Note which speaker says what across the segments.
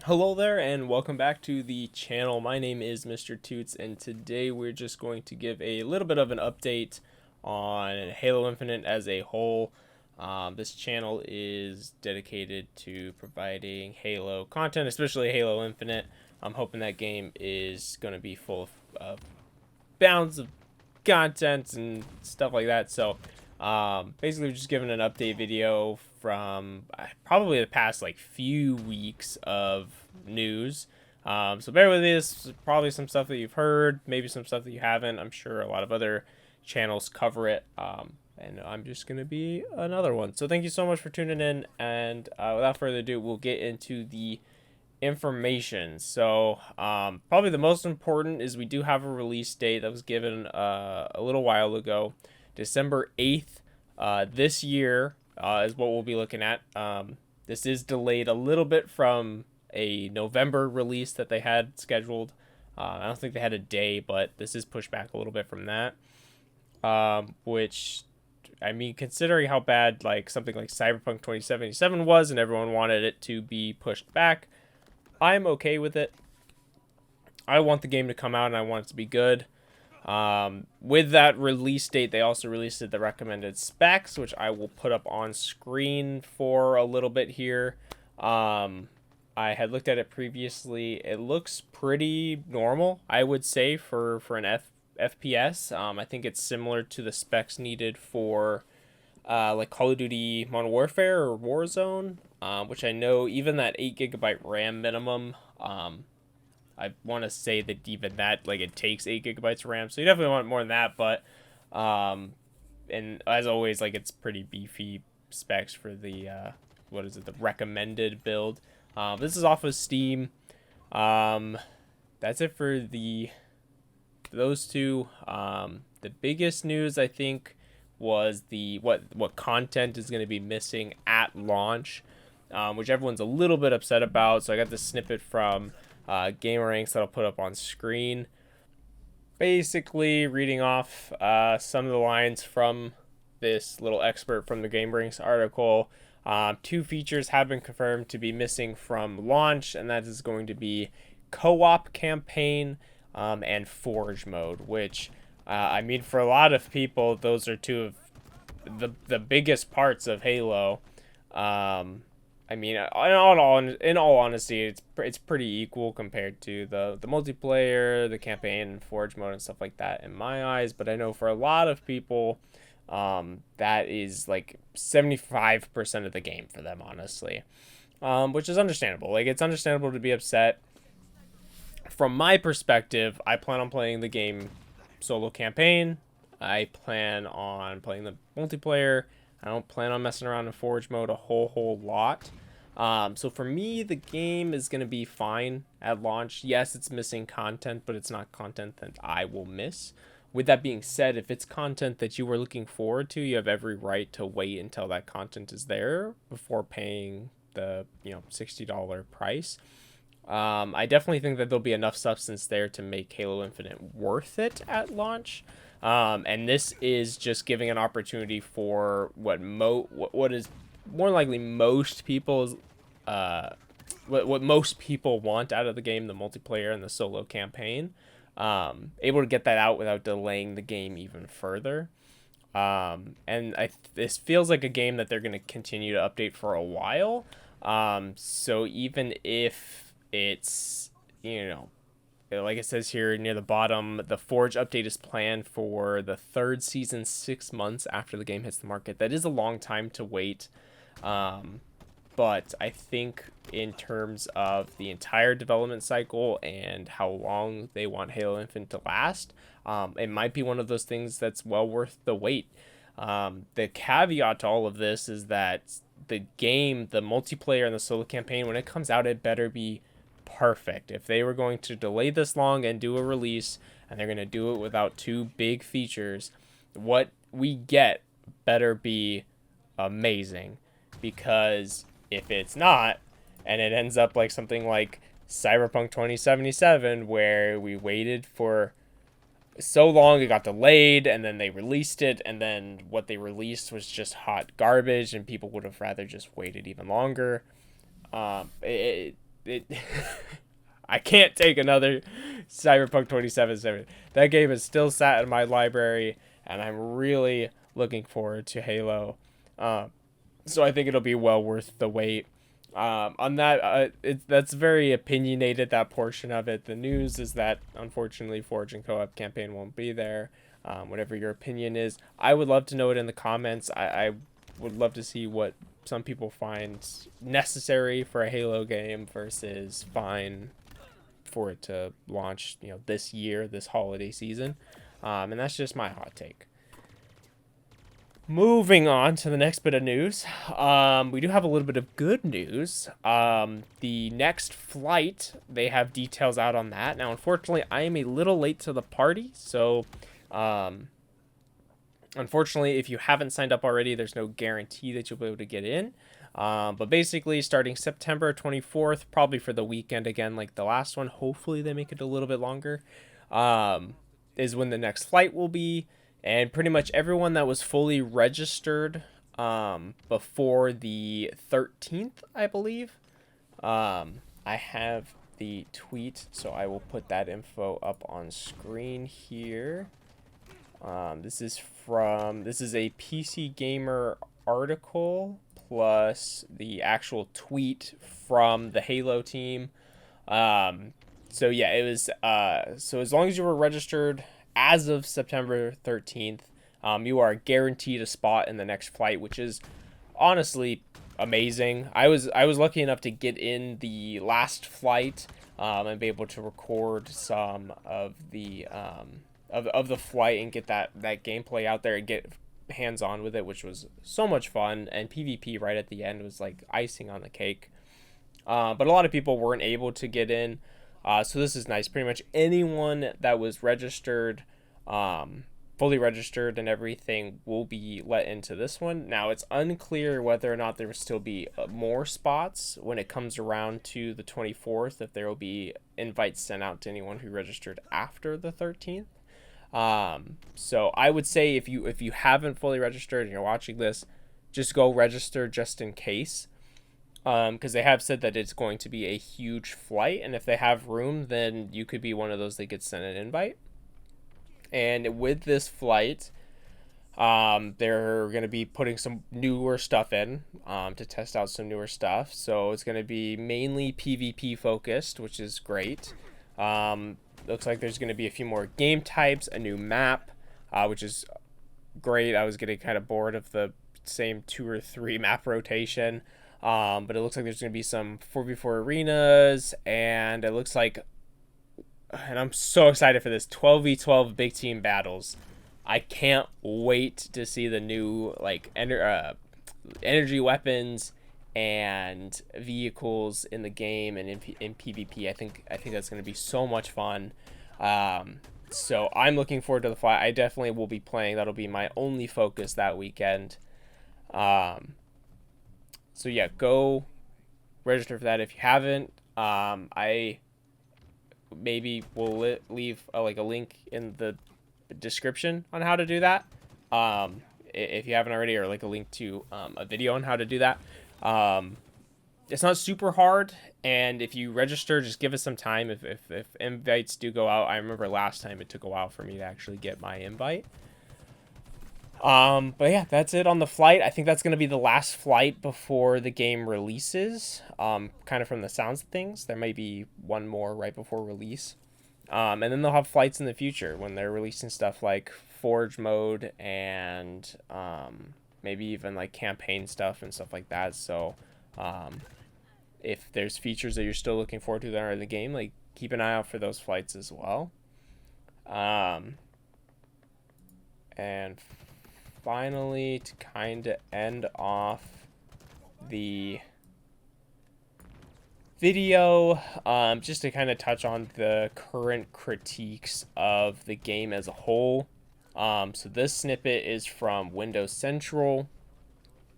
Speaker 1: Hello there and welcome back to the channel. My name is Mr. Toots and today we're just going to give a little bit of an update on Halo Infinite as a whole. This channel is dedicated to providing Halo content, especially Halo Infinite. I'm hoping that game is going to be full of bounds of content and stuff like that. So basically, we're just giving an update video from probably the past like few weeks of news. So bear with me. This is probably some stuff that you've heard, maybe some stuff that you haven't. I'm sure a lot of other channels cover it. And I'm just going to be another one. So thank you so much for tuning in. And without further ado, we'll get into the information. So probably the most important is we do have a release date that was given a little while ago, December 8th. This year is what we'll be looking at. This is delayed a little bit from a November release that they had scheduled. I don't think they had a day, but this is pushed back a little bit from that. Which, I mean, considering how bad like something like Cyberpunk 2077 was, and everyone wanted it to be pushed back, I'm okay with it. I want the game to come out and I want it to be good. With that release date, they also released the recommended specs, which I will put up on screen for a little bit here. I had looked at it previously. It looks pretty normal, I would say, for an FPS. I think it's similar to the specs needed for like Call of Duty Modern Warfare or Warzone, which I know even that 8 GB RAM minimum. I want to say that even that, like, it takes 8 GB of RAM, so you definitely want more than that. But and as always, like, it's pretty beefy specs for the what is it, the recommended build. This is off of Steam. That's it for those two. The biggest news, I think, was the what content is going to be missing at launch, which everyone's a little bit upset about. So I got this snippet from GamerRanks that I'll put up on screen. Basically, reading off some of the lines from this little expert from the GamerRanks article. Two features have been confirmed to be missing from launch, and that is going to be co-op campaign and Forge mode, which I mean, for a lot of people, those are two of the biggest parts of Halo. I mean, in all honesty, it's pretty equal compared to the multiplayer, the campaign, and Forge mode and stuff like that in my eyes. But I know for a lot of people, that is like 75% of the game for them, honestly, which is understandable. Like, it's understandable to be upset. From my perspective, I plan on playing the game solo campaign. I plan on playing the multiplayer. I don't plan on messing around in Forge mode a whole lot. So for me, the game is going to be fine at launch. Yes, it's missing content, but it's not content that I will miss. With that being said, if it's content that you were looking forward to, you have every right to wait until that content is there before paying the $60 price. I definitely think that there'll be enough substance there to make Halo Infinite worth it at launch. And this is just giving an opportunity for what is more likely most people's what most people want out of the game, the multiplayer and the solo campaign. Able to get that out without delaying the game even further. And this feels like a game that they're going to continue to update for a while. So even if it's, like it says here near the bottom, the Forge update is planned for the third season, 6 months after the game hits the market. That is a long time to wait. But I think in terms of the entire development cycle and how long they want Halo Infinite to last, it might be one of those things that's well worth the wait. The caveat to all of this is that the game, the multiplayer and the solo campaign, when it comes out, it better be perfect. If they were going to delay this long and do a release, and they're going to do it without two big features, what we get better be amazing. Because if it's not, and it ends up like something like Cyberpunk 2077, where we waited for so long, it got delayed, and then they released it, and then what they released was just hot garbage, and people would have rather just waited even longer. It it I can't take another Cyberpunk 2077. That game is still sat in my library, and I'm really looking forward to Halo. So I think it'll be well worth the wait. On that, that's very opinionated, that portion of it. The news is that, unfortunately, Forge and Co-op campaign won't be there. Whatever your opinion is, I would love to know it in the comments. I would love to see what some people find necessary for a Halo game versus fine for it to launch, this year, this holiday season. And that's just my hot take. Moving on to the next bit of news, we do have a little bit of good news. The next flight, they have details out on that. Now, unfortunately, I am a little late to the party, so unfortunately, if you haven't signed up already, there's no guarantee that you'll be able to get in. But basically, starting September 24th, probably for the weekend again, like the last one, hopefully they make it a little bit longer, is when the next flight will be. And pretty much everyone that was fully registered before the 13th, I believe. I have the tweet, so I will put that info up on screen here. This is a PC Gamer article plus the actual tweet from the Halo team. So yeah, it was, so as long as you were registered as of September 13th, you are guaranteed a spot in the next flight, which is honestly amazing. I was lucky enough to get in the last flight, and be able to record some of the of the flight and get that gameplay out there and get hands-on with it, which was so much fun. And PvP right at the end was like icing on the cake. But a lot of people weren't able to get in. So this is nice. Pretty much anyone that was registered, fully registered and everything, will be let into this one. Now, it's unclear whether or not there will still be more spots when it comes around to the 24th, if there will be invites sent out to anyone who registered after the 13th. So I would say if you haven't fully registered and you're watching this, just go register just in case. Because they have said that it's going to be a huge flight, and if they have room, then you could be one of those that gets sent an invite. And with this flight, they're going to be putting some newer stuff in, to test out some newer stuff. So it's going to be mainly PvP focused, which is great. Looks like there's going to be a few more game types, a new map, which is great. I was getting kind of bored of the same 2 or 3 map rotation. But it looks like there's going to be some 4v4 arenas, and it looks like, and I'm so excited for this, 12v12 big team battles. I can't wait to see the new, like, energy weapons and vehicles in the game and in PvP. I think that's going to be so much fun. So I'm looking forward to the flight. I definitely will be playing. That'll be my only focus that weekend. So yeah, go register for that if you haven't. I maybe will leave a link in the description on how to do that. If you haven't already, or like a link to a video on how to do that. It's not super hard, and if you register, just give us some time. If invites do go out, I remember last time it took a while for me to actually get my invite. But yeah, that's it on the flight. I think that's going to be the last flight before the game releases. Kind of from the sounds of things, there might be one more right before release. And then they'll have flights in the future when they're releasing stuff like Forge mode and maybe even like campaign stuff and stuff like that. So if there's features that you're still looking forward to that are in the game, like keep an eye out for those flights as well. And finally, to kind of end off the video, just to kind of touch on the current critiques of the game as a whole. So this snippet is from Windows Central,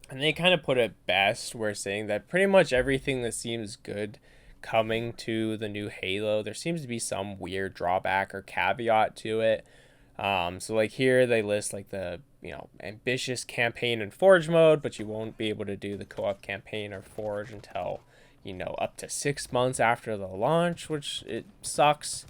Speaker 1: and they kind of put it best. We're saying that pretty much everything that seems good coming to the new Halo, there seems to be some weird drawback or caveat to it. So like here they list like the ambitious campaign and Forge mode, but you won't be able to do the co-op campaign or Forge until you know, up to 6 months after the launch, which it sucks.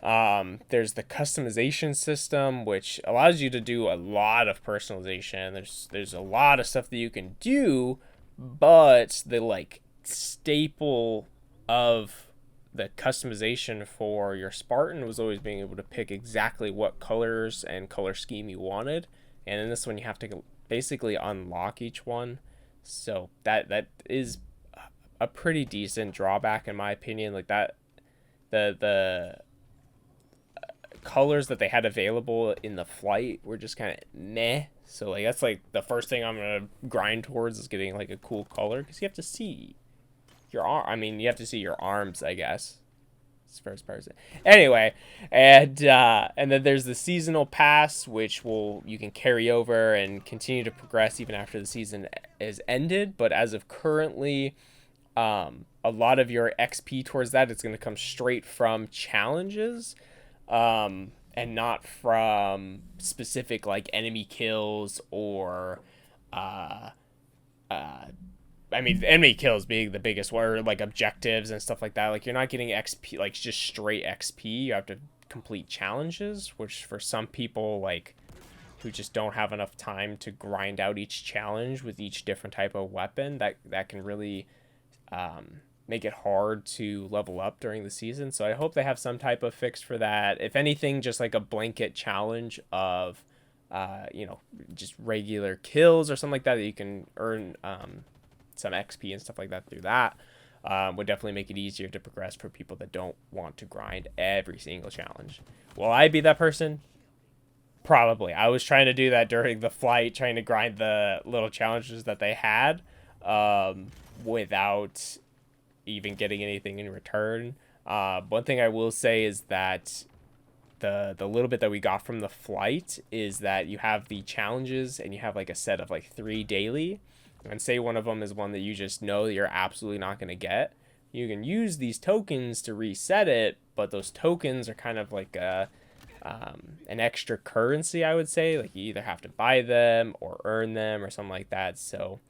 Speaker 1: There's the customization system, which allows you to do a lot of personalization. There's a lot of stuff that you can do, but the like staple of the customization for your Spartan was always being able to pick exactly what colors and color scheme you wanted. And in this one, you have to basically unlock each one. So that is a pretty decent drawback in my opinion. Like that, the colors that they had available in the flight were just kind of meh. So like that's like the first thing I'm gonna grind towards is getting like a cool color, because you have to see your arm. I mean, you have to see your arms, I guess. It's first person. Anyway, and then there's the seasonal pass, which you can carry over and continue to progress even after the season is ended. But as of currently, a lot of your XP towards that is going to come straight from challenges, and not from specific like enemy kills or I mean, enemy kills being the biggest one, or like objectives and stuff like that. Like you're not getting XP, like just straight XP. You have to complete challenges, which for some people like who just don't have enough time to grind out each challenge with each different type of weapon, that can really make it hard to level up during the season. So I hope they have some type of fix for that. If anything, just like a blanket challenge of you know, just regular kills or something like that you can earn some XP and stuff like that through that, would definitely make it easier to progress for people that don't want to grind every single challenge. Will I be that person? Probably. I was trying to do that during the flight, trying to grind the little challenges that they had, without even getting anything in return. One thing I will say is that the little bit that we got from the flight is that you have the challenges and you have like a set of like 3 daily. And say one of them is one that you just know that you're absolutely not going to get. You can use these tokens to reset it, but those tokens are kind of like an extra currency, I would say. Like you either have to buy them or earn them or something like that. So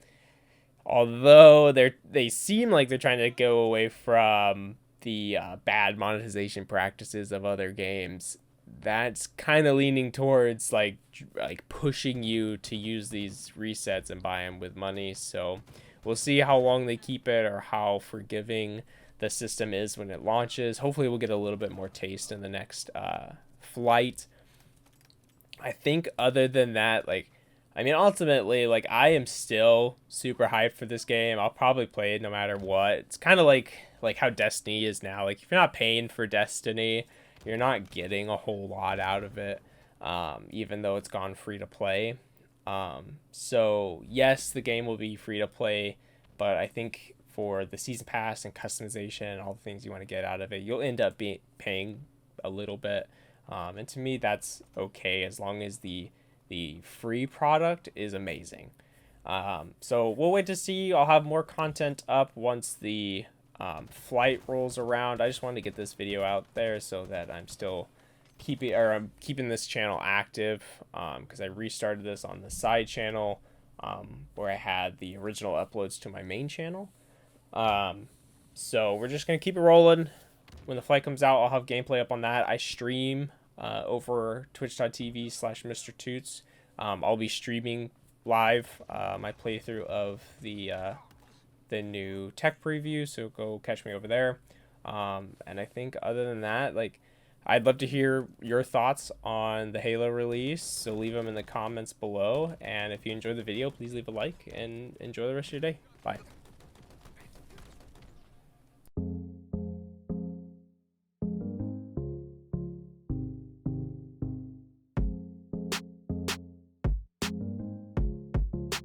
Speaker 1: although they seem like they're trying to go away from the bad monetization practices of other games, that's kind of leaning towards like pushing you to use these resets and buy them with money. So we'll see how long they keep it or how forgiving the system is when it launches. Hopefully we'll get a little bit more taste in the next flight. I think other than that, like, I mean, ultimately, like, I am still super hyped for this game. I'll probably play it no matter what. It's kind of like how Destiny is now. Like, if you're not paying for Destiny, you're not getting a whole lot out of it, even though it's gone free to play. So yes, the game will be free to play, but I think for the season pass and customization and all the things you want to get out of it, you'll end up paying a little bit. And to me, that's okay as long as the free product is amazing. So we'll wait to see. I'll have more content up once the flight rolls around. I just wanted to get this video out there so that I'm still keeping this channel active, because I restarted this on the side channel, where I had the original uploads to my main channel. So we're just gonna keep it rolling. When the flight comes out, I'll have gameplay up on that. I stream over twitch.tv/MrToots. I'll be streaming live my playthrough of the new tech preview, so go catch me over there. And I think other than that, like, I'd love to hear your thoughts on the Halo release, so leave them in the comments below. And if you enjoyed the video, please leave a like and enjoy the rest of your day. Bye.